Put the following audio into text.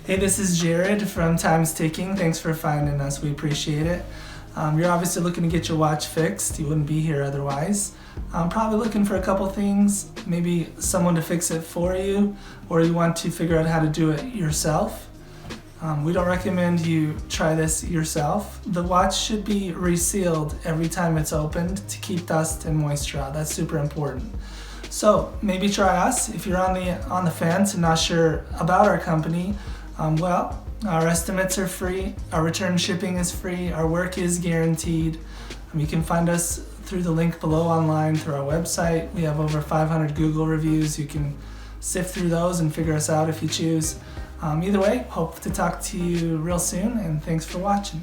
Hey, this is Jared from Time's Ticking. Thanks for finding us. We appreciate it. You're obviously looking to get your watch fixed. You wouldn't be here otherwise. I'm probably looking for a couple things, maybe someone to fix it for you, or you want to figure out how to do it yourself. We don't recommend you try this yourself. The watch should be resealed every time it's opened to keep dust and moisture out. That's super important. So maybe try us. If you're on the fence and not sure about our company, our estimates are free, our return shipping is free, our work is guaranteed. You can find us through the link below online through our website. We have over 500 Google reviews. You can sift through those and figure us out if you choose. Either way, hope to talk to you real soon, and thanks for watching.